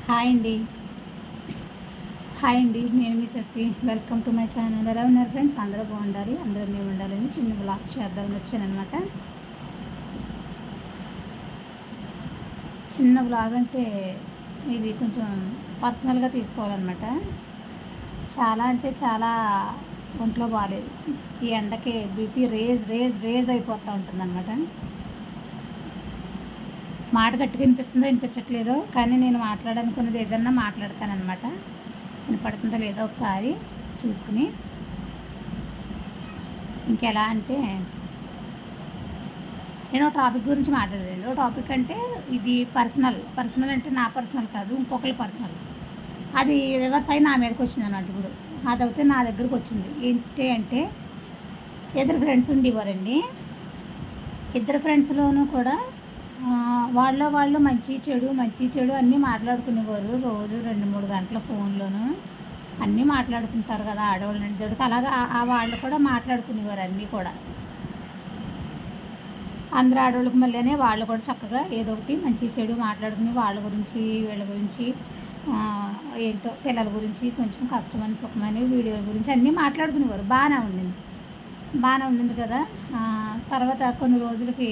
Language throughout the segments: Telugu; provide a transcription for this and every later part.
హాయ్ అండి. నేను మీ Shashi. Welcome to my channel. ఎలా ఉన్నారు ఫ్రెండ్స్? అందరూ బాగుండాలి, అందరూ మేము ఉండాలని చిన్న బ్లాగ్ చేద్దామని వచ్చానమాట. చిన్న బ్లాగ్ అంటే ఇది కొంచెం పర్సనల్గా తీసుకోవాలన్నమాట. చాలా అంటే చాలా ఒంట్లో బాగాలేదు. ఈ ఎండకి బీపీ రేజ్ అయిపోతూ ఉంటుందన్నమాట. మాట గట్టిగా వినిపిస్తుందో వినిపించట్లేదో, కానీ నేను మాట్లాడాలనుకున్నది ఏదన్నా మాట్లాడతానమాట. వినపడుతుందో లేదో ఒకసారి చూసుకుని. ఇంకెలా అంటే నేను టాపిక్ గురించి మాట్లాడలేదు. టాపిక్ అంటే ఇది పర్సనల్ అంటే నా పర్సనల్ కాదు, ఇంకొకరి పర్సనల్. అది రివర్స్ అయి నా మీదకి వచ్చింది అన్నట్టు. ఇప్పుడు అదైతే నా దగ్గరకు వచ్చింది. ఏంటి అంటే ఇద్దరు ఫ్రెండ్స్ ఉండేవారండి. ఇద్దరు ఫ్రెండ్స్లోనూ కూడా వాళ్ళు మంచి చెడు అన్నీ మాట్లాడుకునేవారు. రోజు 2-3 గంటల ఫోన్లోనూ అన్నీ మాట్లాడుకుంటారు కదా ఆడవాళ్ళు అంటే. అలాగా వాళ్ళు కూడా మాట్లాడుకునేవారు అన్నీ కూడా. అందరు ఆడవాళ్ళకి మళ్ళీనే వాళ్ళు కూడా చక్కగా ఏదో ఒకటి మంచి చెడు మాట్లాడుకుని వాళ్ళ గురించి వీళ్ళ గురించి ఏంటో పిల్లల గురించి కొంచెం కష్టమని సుఖమని వీడియోల గురించి అన్నీ మాట్లాడుకునేవారు. బాగానే ఉండింది కదా. తర్వాత కొన్ని రోజులకి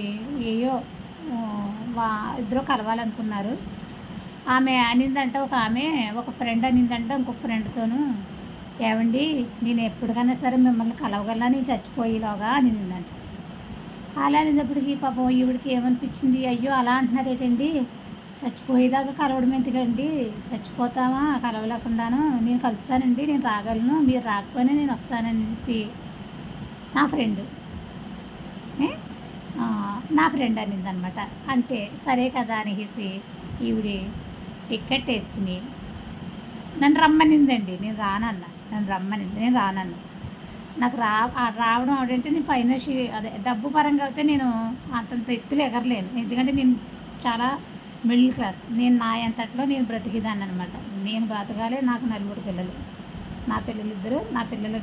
ఇద్దరు కలవాలనుకున్నారు. ఆమె అనిందంట, ఒక ఫ్రెండ్ అనిందంట ఇంకొక ఫ్రెండ్తోనూ, ఏమండి నేను ఎప్పటికైనా సరే మిమ్మల్ని కలవగలనా నేను చచ్చిపోయేలాగా అనిందంట. అలా అనేటప్పటికి పాపం ఈవిడికి ఏమనిపించింది, అయ్యో అలా అంటున్నారు ఏంటండి, చచ్చిపోయేదాకా కలవడం ఎందుకండి, చచ్చిపోతామా కలవలేకుండాను, నేను కలుస్తానండి, నేను రాగలను, మీరు రాకపోయినా నేను వస్తాననేసి నా ఫ్రెండ్ అనిందనమాట. అంటే సరే కదా అనేసి ఈవిడి టికెట్ వేసుకుని నన్ను రమ్మనిందండి. నేను రానన్నా. నాకు రావడం ఆవిడంటే నేను ఫైనాన్షియల్ డబ్బు పరంగా అయితే నేను అంతంత ఎత్తులు ఎగరలేను. ఎందుకంటే నేను చాలా మిడిల్ క్లాస్. నేను నా అంతట్లో నేను బ్రతికిదాన్ని అనమాట. నేను బ్రతకాలి. నాకు 4 పిల్లలు. నా పిల్లలు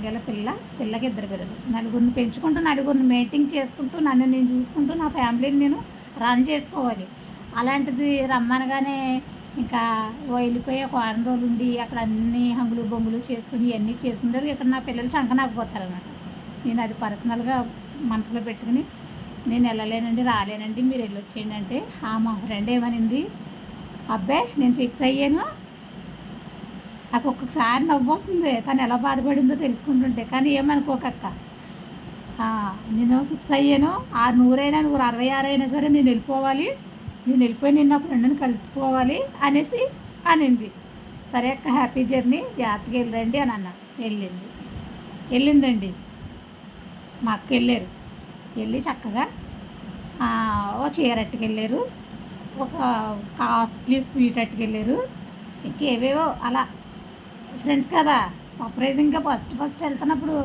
గల పిల్లకి 2 పిల్లలు. 4 పెంచుకుంటూ 4 మెయింటైన్ చేసుకుంటూ నన్ను నేను చూసుకుంటూ నా ఫ్యామిలీని నేను రన్ చేసుకోవాలి. అలాంటిది రమ్మనగానే ఇంకా వెళ్ళిపోయి ఒక 6 రోజులు ఉండి అక్కడ అన్ని హంగులు బొంగులు చేసుకుని ఇవన్నీ చేసుకుంటారు. ఇక్కడ నా పిల్లలు చంకనాకపోతారనమాట. నేను అది పర్సనల్గా మనసులో పెట్టుకుని నేను వెళ్ళలేనండి, రాలేనండి, మీరు వెళ్ళొచ్చేయండి అంటే మా ఫ్రెండ్ ఏమనింది, అబ్బాయి నేను ఫిక్స్ అయ్యాను. నాకు ఒక్కొక్కసారి నవ్వు వస్తుంది తను ఎలా బాధపడిందో తెలుసుకుంటుంటే. కానీ ఏమనుకోకక్క, నేను ఫిక్స్ అయ్యాను. 100 అయినా 166 అయినా సరే నేను వెళ్ళిపోవాలి. నేను నా ఫ్రెండ్ని కలిసిపోవాలి అనేసి అనింది. సరే అక్క, హ్యాపీ జర్నీ, జాగ్రత్తగా వెళ్ళండి అని అన్న. వెళ్ళిందండి. మా అక్క వెళ్ళి చక్కగా ఓ చీర అట్టుకెళ్ళారు, ఒక కాస్ట్లీ స్వీట్ అట్టుకెళ్ళారు, ఇంకేవేవో అలా. ఫ్రెండ్స్ కదా, సర్ప్రైజింగ్గా ఫస్ట్ వెళ్తున్నప్పుడు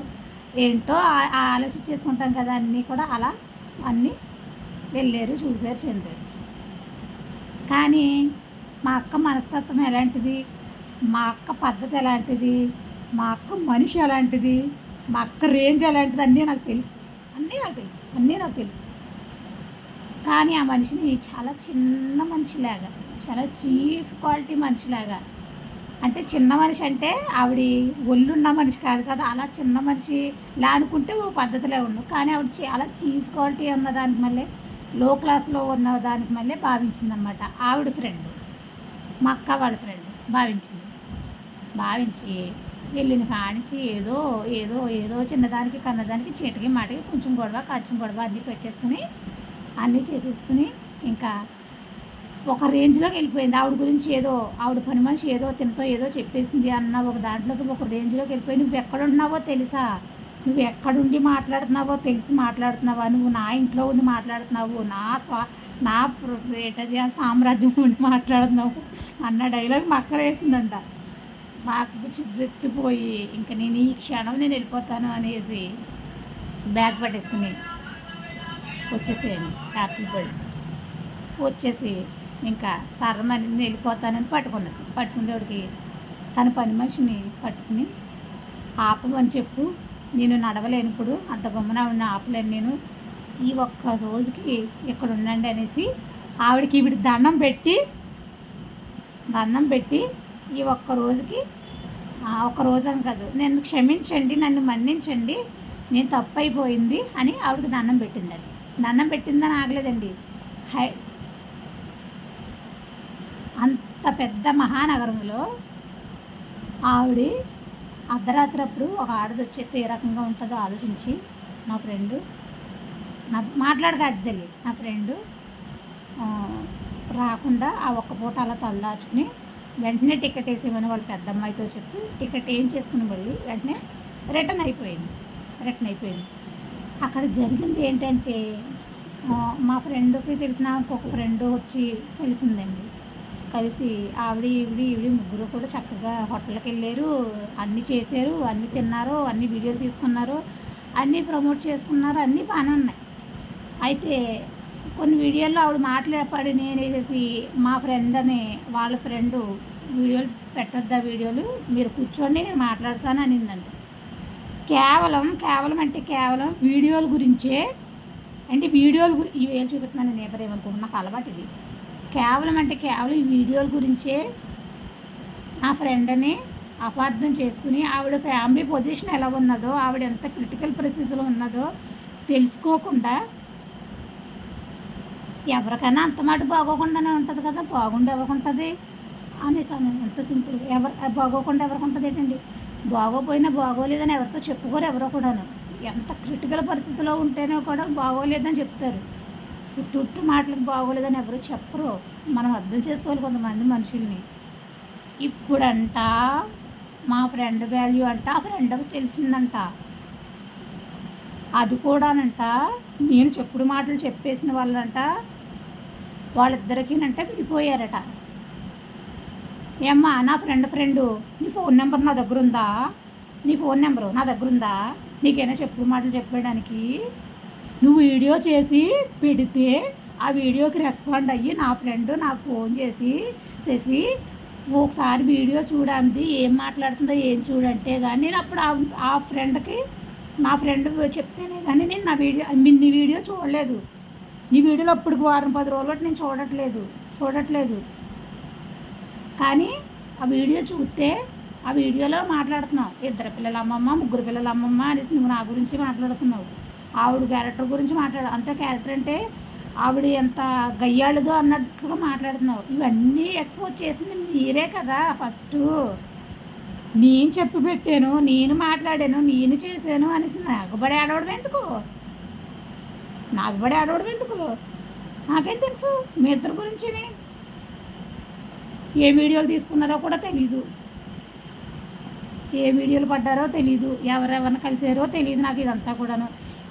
ఏంటో ఆలోచించేసుకుంటాం కదా, అన్నీ కూడా అలా అన్నీ వెళ్ళారు, చూసారు, చెందారు. కానీ మా అక్క మనస్తత్వం ఎలాంటిది, మా అక్క పద్ధతి ఎలాంటిది, మా అక్క మనిషి ఎలాంటిది, మా అక్క రేంజ్ ఎలాంటిది అన్నీ నాకు తెలుసు. కానీ ఆ మనిషిని చాలా చిన్న మనిషిలాగా, చాలా చీఫ్ క్వాలిటీ మనిషిలాగా, అంటే చిన్న మనిషి అంటే ఆవిడ ఒళ్ళున్న మనిషి కాదు కదా, అలా చిన్న మనిషి ఇలా అనుకుంటే ఓ పద్ధతిలో ఉండవు. కానీ ఆవిడ చాలా చీఫ్ క్వాలిటీ ఉన్నదానికి మళ్ళీ లో క్లాస్లో ఉన్న దానికి మళ్ళీ భావించిందనమాట. ఆవిడ ఫ్రెండ్, మా అక్క వాళ్ళ ఫ్రెండ్ భావించి వెళ్ళిన కానించి ఏదో చిన్నదానికి కన్నదానికి చీటకి మాటకి కొంచెం గొడవ అన్నీ పెట్టేసుకుని అన్నీ చేసేసుకుని ఇంకా ఒక రేంజ్లోకి వెళ్ళిపోయింది. ఆవిడ గురించి ఆవిడ పని మనిషి తినతో ఏదో చెప్పేసింది అన్న ఒక దాంట్లోకి ఒక రేంజ్లోకి వెళ్ళిపోయి, నువ్వు ఎక్కడున్నావో తెలుసా, నువ్వు ఎక్కడుండి మాట్లాడుతున్నావో తెలిసి మాట్లాడుతున్నావా, నువ్వు నా ఇంట్లో ఉండి మాట్లాడుతున్నావు, నా సామ్రాజ్యం ఉండి మాట్లాడుతున్నావు అన్న డైలాగ్ మా అక్క వేసిందంట. మాకు చిరెత్తిపోయి ఇంకా నేను ఈ క్షణం నేను వెళ్ళిపోతాను అనేసి బ్యాగ్ పట్టేసుకుని వచ్చేసేయండి. యాపిల్ పోయి వచ్చేసి ఇంకా సర్రమని నేను వెళ్ళిపోతానని పట్టుకునేవాడికి తన పని మనిషిని పట్టుకుని ఆపమని చెప్పు, నేను నడవలేను, ఇప్పుడు అంత గమ్మున ఉన్న ఆపలేను, నేను ఈ ఒక్క రోజుకి ఇక్కడ ఉండండి అనేసి ఆవిడకి దండం పెట్టి దండం పెట్టి ఈ ఒక్క రోజుకి ఒక్క రోజు అని కాదు, నన్ను క్షమించండి, నన్ను మన్నించండి, నేను తప్పు అయిపోయింది అని ఆవిడకి దండం పెట్టిందండి. దండం పెట్టిందని ఆగలేదండి. అంత పెద్ద మహానగరంలో ఆవిడ అర్ధరాత్రి అప్పుడు ఒక ఆడది వచ్చేస్తే ఏ రకంగా ఉంటుందో ఆలోచించి నా ఫ్రెండు మాట్లాడకాల్సింది నా ఫ్రెండు రాకుండా ఆ ఒక్క పూట అలా తలదాచుకుని వెంటనే టికెట్ వేసేమని వాళ్ళ పెద్దమ్మాయితో చెప్పి టికెట్ ఏం చేసుకుని మళ్ళీ వెంటనే రిటర్న్ అయిపోయింది. అక్కడ జరిగింది ఏంటంటే మా ఫ్రెండ్కి తెలిసిన ఇంకొక ఫ్రెండ్ వచ్చి కలిసిందండి. కలిసి ఈవిడ ముగ్గురు కూడా చక్కగా హోటల్కి వెళ్ళారు, అన్నీ చేశారు, అన్నీ తిన్నారు, అన్ని వీడియోలు తీసుకున్నారు, అన్నీ ప్రమోట్ చేసుకున్నారు, అన్నీ బాగానే ఉన్నాయి. అయితే కొన్ని వీడియోల్లో ఆవిడ మాట్లాడి నేనేసి మా ఫ్రెండ్ అని వాళ్ళ ఫ్రెండు వీడియోలు పెట్టొద్దా, వీడియోలు మీరు కూర్చోండి నేను మాట్లాడతాను అనిందండి. కేవలం అంటే కేవలం వీడియోల గురించే, అంటే వీడియోలు ఈ వేలు చూపిస్తున్నాను నేను ఎవరేమనుకుంటున్నా, నాకు అలవాటు ఇది. కేవలం అంటే కేవలం ఈ వీడియోల గురించే నా ఫ్రెండ్ని అపార్థం చేసుకుని ఆవిడ ఫ్యామిలీ పొజిషన్ ఎలా ఉన్నదో, ఆవిడ ఎంత క్రిటికల్ పరిస్థితిలో ఉన్నదో తెలుసుకోకుండా, ఎవరికైనా అంత మాట బాగోకుండానే ఉంటుంది కదా, బాగుండి ఎవరికుంటుంది అనేసి ఎంత సింపుల్గా బాగోకుండా ఎవరికి ఉంటుంది ఏంటండి, బాగోపోయినా బాగోలేదని ఎవరితో చెప్పుకోరు ఎవరో కూడాను. ఎంత క్రిటికల్ పరిస్థితిలో ఉంటేనే కూడా బాగోలేదని చెప్తారు. చుట్టూ మాటలకు బాగోలేదని ఎవరు చెప్పరు. మనం అర్థం చేసుకోవాలి కొంతమంది మనుషుల్ని. ఇప్పుడంట మా ఫ్రెండ్ వాల్యూ అంట ఆ ఫ్రెండ్కి తెలిసిందంట. అది కూడానంట నేను చెప్పుడు మాటలు చెప్పేసిన వాళ్ళంట వాళ్ళిద్దరికీనంట విడిపోయారట. ఏమ్మా నా ఫ్రెండు నీ ఫోన్ నెంబర్ నా దగ్గర ఉందా, నీ ఫోన్ నెంబరు నా దగ్గర ఉందా, నీకైనా చెప్పుడు మాటలు చెప్పడానికి నువ్వు వీడియో చేసి పెడితే ఆ వీడియోకి రెస్పాండ్ అయ్యి నా ఫ్రెండ్ నాకు ఫోన్ చేసి ఒకసారి వీడియో చూడండి ఏం మాట్లాడుతుందో ఏం చూడంటే కానీ నేను అప్పుడు ఆ ఫ్రెండ్కి నా ఫ్రెండ్ చెప్తేనే కానీ నేను నీ వీడియో చూడలేదు, నీ వీడియోలో అప్పటికి 10 రోజులు నేను చూడట్లేదు కానీ ఆ వీడియో చూస్తే ఆ వీడియోలో మాట్లాడుతున్నావు 2 పిల్లల అమ్మమ్మ 3 పిల్లల అమ్మమ్మ అనేసి నువ్వు నా గురించి మాట్లాడుతున్నావు. ఆవిడ క్యారెక్టర్ గురించి అంటే క్యారెక్టర్ అంటే ఆవిడ ఎంత గయ్యాళ్ళదో అన్నట్టుగా మాట్లాడుతున్నావు. ఇవన్నీ ఎక్స్పోజ్ చేసింది మీరే కదా. ఫస్ట్ నేను చెప్పి పెట్టాను, నేను మాట్లాడాను, నేను చేశాను అనేసి నాకుబడి ఆడవడం ఎందుకు, నాకేం తెలుసు మీ ఇద్దరి గురించి. ఏ వీడియోలు తీసుకున్నారో కూడా తెలీదు, ఏ వీడియోలు పడ్డారో తెలీదు, ఎవరెవరిని కలిసారో తెలియదు నాకు. ఇదంతా కూడాను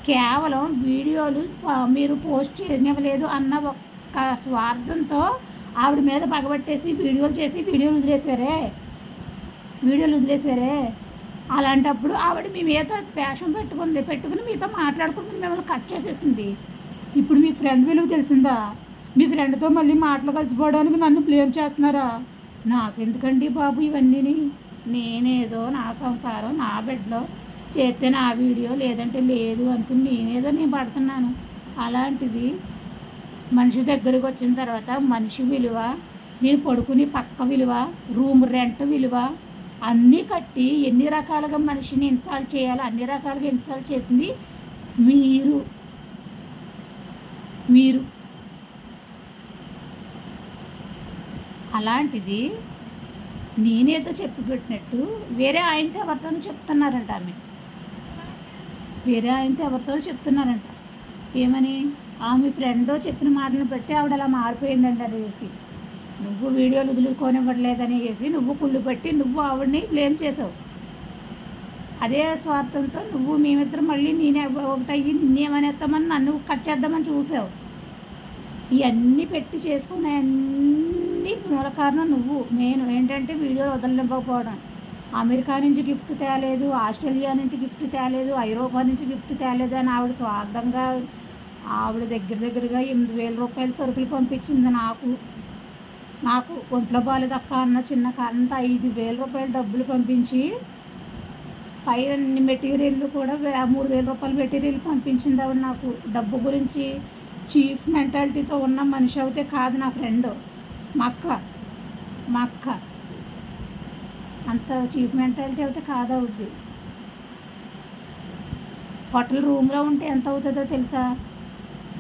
కేవలం వీడియోలు మీరు పోస్ట్ చేయనివ్వలేదు అన్న ఒక్క స్వార్థంతో ఆవిడ మీద పగబట్టేసి వీడియోలు చేసి వీడియోలు వదిలేసారే. అలాంటప్పుడు ఆవిడ మీ మీద వేషం పెట్టుకుని మీతో మాట్లాడుకుంటుంది, మిమ్మల్ని కట్ చేసేసింది. ఇప్పుడు మీ ఫ్రెండ్ విలువ తెలిసిందా? మీ ఫ్రెండ్తో మళ్ళీ మాటలు కలిసిపోవడానికి నన్ను బ్లేమ్ చేస్తున్నారా? నాకెందుకండి బాబు ఇవన్నీ? నేనేదో నా సంసారం నా బెడ్లో చేస్తే నా వీడియో లేదంటే లేదు అనుకుని నేను పడుతున్నాను. అలాంటిది మనిషి దగ్గరికి వచ్చిన తర్వాత మనిషి విలువ, నేను పడుకుని పక్క విలువ, రూమ్ రెంట్ విలువ అన్నీ కట్టి ఎన్ని రకాలుగా మనిషిని ఇన్సల్ట్ చేయాలో అన్ని రకాలుగా ఇన్సల్ట్ చేసింది మీరు. అలాంటిది నేనేదో చెప్పి పెట్టినట్టు వేరే ఆయనతో ఎవరితోనూ చెప్తున్నారంట. ఏమని ఆమె ఫ్రెండ్ చెప్పిన మాటలను బట్టి ఆవిడ అలా మారిపోయిందండి అనేసి, నువ్వు వీడియోలు వదులుకోనివ్వట్లేదని చేసి నువ్వు కుళ్ళు పెట్టి నువ్వు ఆవిడని బ్లేమ్ చేసావు. అదే స్వార్థంతో నువ్వు మేమిద్దరం మళ్ళీ నేనే ఒకటయ్యి నిన్నేమనేస్తామని నన్ను కట్ చేద్దామని చూసావు. ఇవన్నీ పెట్టి చేసుకున్నాయన్నీ మూల కారణం నువ్వు. మెయిన్ ఏంటంటే వీడియోలు వదలనివ్వకపోవడం. అమెరికా నుంచి గిఫ్ట్ తేలేదు, ఆస్ట్రేలియా నుంచి గిఫ్ట్ తేలేదు, ఐరోపా నుంచి గిఫ్ట్ తేలేదు అని ఆవిడ స్వార్థంగా ఆవిడ దగ్గరగా 8,000 రూపాయల సరుకులు పంపించింది. నాకు ఒంట్లో బాలేదక్క అన్న చిన్న కారణంతో 5,000 రూపాయల డబ్బులు పంపించి పైన మెటీరియల్ కూడా 3,000 రూపాయల మెటీరియల్ పంపించింది ఆవిడ. నాకు డబ్బు గురించి చీఫ్ మెంటాలిటీతో ఉన్న మనిషి అయితే కాదు నా ఫ్రెండ్, మా అక్క. మా అక్క అంత చీప్ మెంటాలిటీ అయితే కాదవుద్ది. హోటల్ రూమ్లో ఉంటే ఎంత అవుతుందో తెలుసా?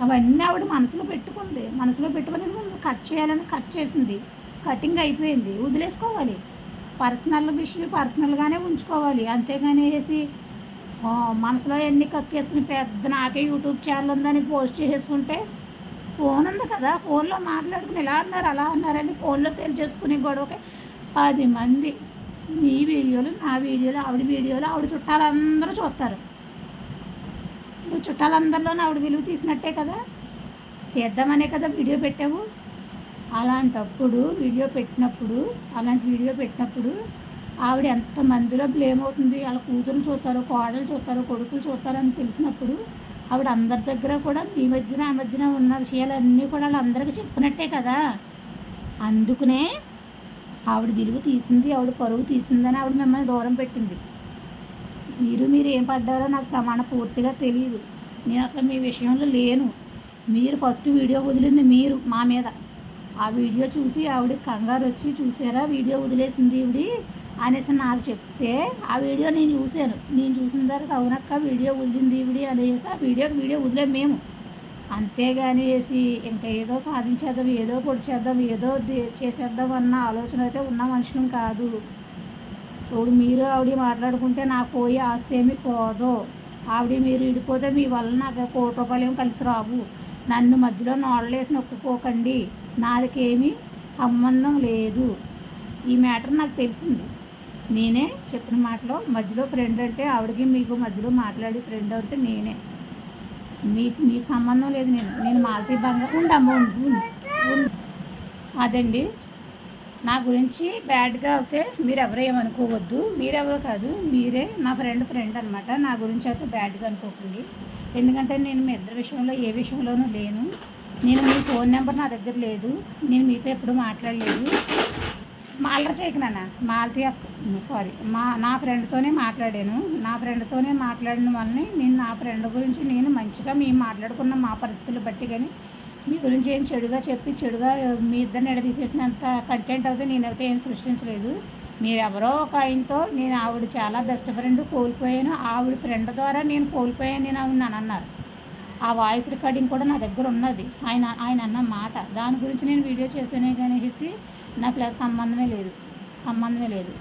అవన్నీ ఆవిడ మనసులో పెట్టుకుంది. మనసులో పెట్టుకుని కట్ చేయాలని కట్ చేసింది. కటింగ్ అయిపోయింది, వదిలేసుకోవాలి. పర్సనల్ విషయం పర్సనల్గానే ఉంచుకోవాలి. అంతేగాని వేసి మనసులో ఎన్ని కక్కేసుకుని పెద్ద నాకే యూట్యూబ్ ఛానల్ ఉందని పోస్ట్ చేసేసుకుంటే, ఫోన్ ఉంది కదా, ఫోన్లో మాట్లాడుకుని ఇలా అన్నారు అలా అన్నారని ఫోన్లో తెలియజేసుకుని గొడవకి 10 మంది మీ వీడియోలు, నా వీడియోలు, ఆవిడ వీడియోలు, ఆవిడ చుట్టాలందరూ చూస్తారు. నువ్వు చుట్టాలందరిలోనూ ఆవిడ విలువ తీసినట్టే కదా, తీద్దామనే కదా వీడియో పెట్టావు. అలాంటి వీడియో పెట్టినప్పుడు ఆవిడ ఎంతమందిలో బ్లేమ్ అవుతుంది. వాళ్ళ కూతురు చూస్తారు, కోడలు చూస్తారు, కొడుకులు చూస్తారు అని తెలిసినప్పుడు ఆవిడ అందరి దగ్గర కూడా ఈ మధ్యన ఆ మధ్యన ఉన్న విషయాలన్నీ కూడా వాళ్ళందరికీ చెప్పినట్టే కదా. అందుకనే ఆవిడ విలువ తీసింది, ఆవిడ పరువు తీసిందని ఆవిడ మిమ్మల్ని దూరం పెట్టింది. మీరు ఏం పడ్డారో నాకు ప్రమాణ పూర్తిగా తెలియదు. నేను అసలు మీ విషయంలో లేను. మీరు ఫస్ట్ వీడియో వదిలింది మీరు మా మీద. ఆ వీడియో చూసి ఆవిడ కంగారు వచ్చి, చూసారా వీడియో వదిలేసింది ఈవిడి అనేసి నాకు చెప్తే, ఆ వీడియో నేను చూశాను. నేను చూసిన తర్వాత అవునక్క వీడియో వదిలింది ఈవిడి అనేసి ఆ వీడియో వదిలేము మేము. అంతేగాని వేసి ఇంకా ఏదో సాధించేద్దాం, ఏదో పొడిచేద్దాం, ఏదో చేసేద్దాం అన్న ఆలోచన అయితే ఉన్న మనుషులం కాదు. ఇప్పుడు మీరు ఆవిడ మాట్లాడుకుంటే నాకు పోయి ఆస్తి ఏమి పోదు. ఆవిడ మీరు విడిపోతే మీ వల్ల నాకు ₹1,00,00,000 ఏమి కలిసి రావు. నన్ను మధ్యలో నోళ్ళేసి నొక్కుకోకండి, నాకేమీ సంబంధం లేదు. ఈ మ్యాటర్ నాకు తెలిసింది. నేనే చెప్పిన మాటలో మధ్యలో ఫ్రెండ్ అంటే ఆవిడకి మీకు మధ్యలో మాట్లాడి ఫ్రెండ్ అంటే నేనే. మీకు సంబంధం లేదు. నేను మాలతీ బంగారం అదండి. నా గురించి బ్యాడ్గా అయితే మీరెవరో ఏమనుకోవద్దు. మీరెవరో కాదు, మీరే నా ఫ్రెండ్ అనమాట. నా గురించి అయితే బ్యాడ్గా అనుకోకండి. ఎందుకంటే నేను మీ ఇద్దరి విషయంలో ఏ విషయంలోనూ లేను. నేను మీ ఫోన్ నెంబర్ నా దగ్గర లేదు. నేను మీతో ఎప్పుడు మాట్లాడలేదు. అల్లరి చేయకు నాన్న. మాలతీ నా ఫ్రెండ్తోనే మాట్లాడాను. నా ఫ్రెండ్తోనే మాట్లాడిన వల్లనే నేను నా ఫ్రెండ్ గురించి నేను మంచిగా మేము మాట్లాడుకున్న మా పరిస్థితులు బట్టి, కానీ మీ గురించి ఏం చెడుగా చెప్పి చెడుగా మీ ఇద్దరిని ఎడదీసేసినంత కంటెంట్ అయితే నేనైతే ఏం సృష్టించలేదు. మీరెవరో ఒక ఆయనతో నేను ఆవిడ చాలా బెస్ట్ ఫ్రెండ్ కోల్పోయాను, ఆవిడ ఫ్రెండ్ ద్వారా నేను కోల్పోయాను నేను అన్నారు. ఆ వాయిస్ రికార్డింగ్ కూడా నా దగ్గర ఉన్నది. ఆయన అన్న మాట. దాని గురించి నేను వీడియో చేస్తేనే కనేసి నాకు సంబంధమే లేదు.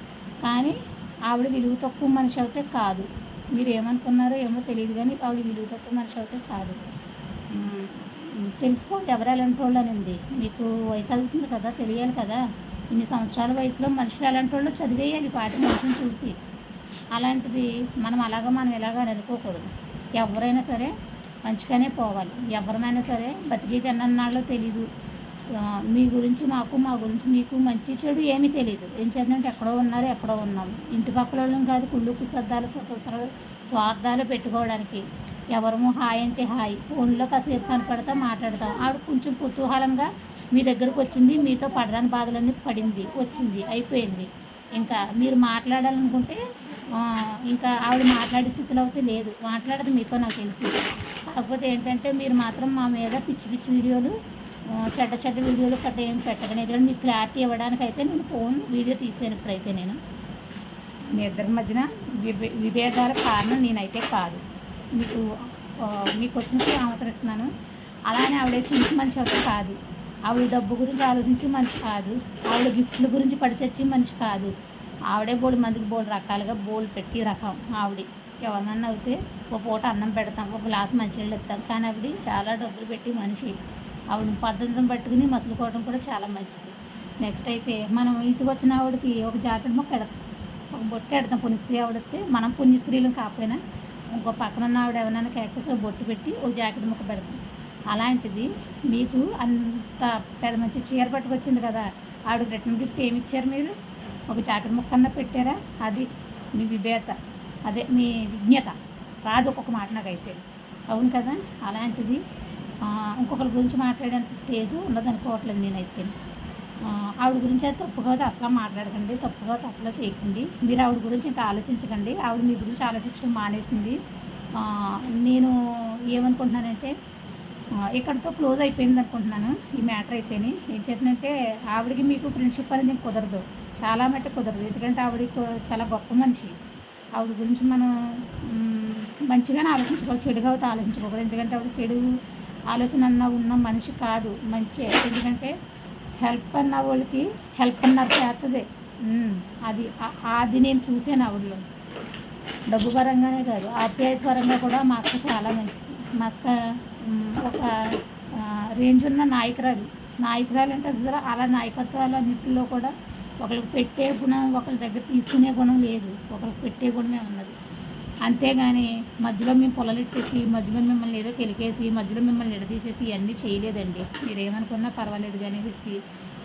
కానీ ఆవిడ విలువ తక్కువ మనిషి అయితే కాదు. మీరు ఏమనుకున్నారో ఏమో తెలియదు, కానీ ఆవిడ విలువ తక్కువ మనిషి అయితే కాదు. తెలుసుకోండి ఎవరు ఎలాంటి వాళ్ళు అనేది. మీకు వయసు అవుతుంది కదా, తెలియాలి కదా. ఇన్ని సంవత్సరాల వయసులో మనుషులు ఎలాంటి వాళ్ళు చదివేయాలి పాటి మనిషిని చూసి. అలాంటిది మనం ఎలాగా అనుకోకూడదు. ఎవరైనా సరే మంచిగానే పోవాలి. ఎవరిమైనా సరే బతికి ఎన్నన్నాళ్ళో తెలీదు. మీ గురించి మాకు, మా గురించి మీకు మంచి చెడు ఏమీ తెలియదు. ఏం చేద్దంటే ఎక్కడో ఉన్నాము. ఇంటి పక్కల వాళ్ళం కాదు కుళ్ళు కుసద్దాలు స్వార్థాలు పెట్టుకోవడానికి. ఎవరము హాయ్ అంటే హాయ్, ఫోన్లో కాసేపు కనపడతా మాట్లాడతాం. ఆవిడ కొంచెం కుతూహలంగా మీ దగ్గరకు వచ్చింది, మీతో పడరాని బాధలన్నీ పడింది, వచ్చింది, అయిపోయింది. ఇంకా మీరు మాట్లాడాలనుకుంటే ఇంకా ఆవిడ మాట్లాడే స్థితిలో అయితే లేదు. మాట్లాడదు మీతో నాకు తెలిసి. కాకపోతే ఏంటంటే మీరు మాత్రం మా మీద పిచ్చి వీడియోలు, చెడ్డ వీడియోలు ఏం పెట్టకండి. ఎందుకంటే మీకు క్లారిటీ ఇవ్వడానికి అయితే నేను వీడియో తీసాను. ఇప్పుడైతే నేను మీ ఇద్దరి మధ్యన విభేదాల కారణం నేనైతే కాదు. మీకు వచ్చినట్టు ఆమోదరిస్తున్నాను. అలానే ఆవిడ చించి మనిషి అయితే కాదు. ఆవిడ డబ్బు గురించి ఆలోచించి మనిషి కాదు. ఆవిడ గిఫ్ట్ల గురించి పడిచచ్చి మనిషి కాదు. ఆవిడే మందికి రకాలుగా పెట్టి రకం ఆవిడ. ఎవరినన్నా అయితే ఒక పూట అన్నం పెడతాం, ఒక గ్లాస్ మంచినీళ్ళు ఇస్తాం. కానీ ఆవిడ చాలా డబ్బులు పెట్టి మనిషి. ఆవిడ పద్ధతిని పట్టుకుని మసులుకోవడం కూడా చాలా మంచిది. నెక్స్ట్ అయితే మనం ఇంటికి వచ్చిన ఆవిడకి ఒక జాకెట్ మొక్క పెడతాం, ఒక బొట్టు పెడతాం. పుణ్యస్త్రీ ఆవిడతే మనం పుణ్యస్త్రీలు కాకపోయినా ఇంకో పక్కన ఉన్న ఆవిడ ఎవరైనా కేకేసి బొట్టు పెట్టి ఒక జాకెట్ మొక్క పెడతాం. అలాంటిది మీకు అంత పెద్ద మంచి చీర పట్టుకొచ్చింది కదా, ఆవిడకి రిటర్న్ గిఫ్ట్ ఏమి ఇచ్చారు? మీరు ఒక జాకెట్ ముక్క కన్నా పెట్టారా? అది మీ విభేత, అదే మీ విజ్ఞత రాదు ఒక్కొక్క మాట నాకైతే. అవును కదా. అలాంటిది ఇంకొకరి గురించి మాట్లాడేంత స్టేజ్ ఉన్నదనుకోవట్లేదు నేనైతే. ఆవిడ గురించి అయితే తప్పుగా అయితే అసలు మాట్లాడకండి, తప్పుగా అయితే అసలు చేయకండి. మీరు ఆవిడ గురించి ఇంకా ఆలోచించకండి. ఆవిడ మీ గురించి ఆలోచించడం మానేసింది. నేను ఏమనుకుంటున్నానంటే ఇక్కడితో క్లోజ్ అయిపోయింది అనుకుంటున్నాను. ఈ మ్యాటర్ అయితేనే ఏం చేద్దంటే ఆవిడకి మీకు ఫ్రెండ్షిప్ అనేది కుదరదు, చాలా మట్టి కుదరదు. ఎందుకంటే ఆవిడకి చాలా గొప్ప మనిషి. ఆవిడ గురించి మనం మంచిగానే ఆలోచించుకోవాలి, చెడుగా అయితే ఆలోచించుకోకూడదు. ఎందుకంటే ఆవిడ చెడు ఆలోచన అన్న ఉన్న మనిషి కాదు, మంచి. ఎందుకంటే హెల్ప్ అన్న వాళ్ళకి హెల్ప్ అన్నారు చేస్తుంది. అది అది నేను చూసాను ఆవిడలో. డబ్బు పరంగానే కాదు, ఆప్యాయత పరంగా కూడా మా అక్క చాలా మంచిది. మా అక్క ఒక రేంజ్ ఉన్న నాయకురాలు అంటే అసలు అలా నాయకత్వాలన్నింటిలో కూడా ఒకరికి పెట్టే గుణం, ఒకరి దగ్గర తీసుకునే గుణం లేదు, ఒకరికి పెట్టే గుణమే ఉన్నది. అంతేగాని మధ్యలో మేము పొలలెట్టేసి, మధ్యలో మిమ్మల్ని ఏదో కెలికేసి, మధ్యలో మిమ్మల్ని ఎడదీసేసి ఇవన్నీ చేయలేదండి. మీరేమనుకున్నా పర్వాలేదు. కానీ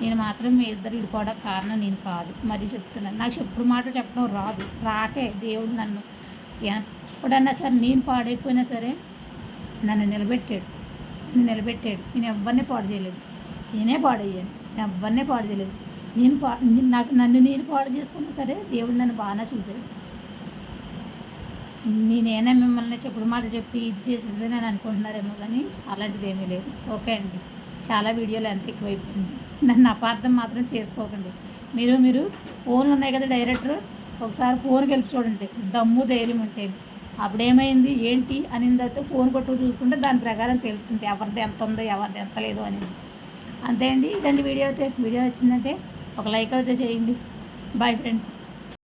నేను మాత్రం మీ ఇద్దరు విడిపోవడానికి కారణం నేను కాదు. మరీ చెప్తున్నాను, నాకు చెప్పుడు మాట చెప్పడం రాదు. రాకే దేవుడు నన్ను ఎప్పుడన్నా సరే, నేను పాడైపోయినా సరే నన్ను నిలబెట్టాడు. నేను ఎవరిని పాడు చేయలేదు, నేనే పాడయ్యాను. నేను ఎవరినే పాడు చేయలేదు. నన్ను నేను పాడు చేసుకున్నా సరే దేవుడు నన్ను బాగా చూశాడు. నేనేనా మిమ్మల్ని చెప్పుడు మాట చెప్పి ఇది చేసేసి నేను అనుకుంటున్నారేమో, కానీ అలాంటిది ఏమీ లేదు. ఓకే అండి, చాలా వీడియోలు ఎంత ఎక్కువైపోయింది. నన్ను అపార్థం మాత్రం చేసుకోకండి. మీరు ఫోన్లు ఉన్నాయి కదా డైరెక్టర్, ఒకసారి ఫోన్ గెలిపి చూడండి, దమ్ము ధైర్యం ఉంటుంది. అప్పుడేమైంది ఏంటి అనిన తర్వాత ఫోన్ కొట్టు చూసుకుంటే దాని ప్రకారం తెలుస్తుంది ఎవరిది ఎంత ఉందో ఎవరిది ఎంత లేదో అనేది. అంతే అండి, ఇదండి వీడియో అయితే. వీడియో వచ్చిందంటే ఒక లైక్ అయితే చేయండి. Bye friends.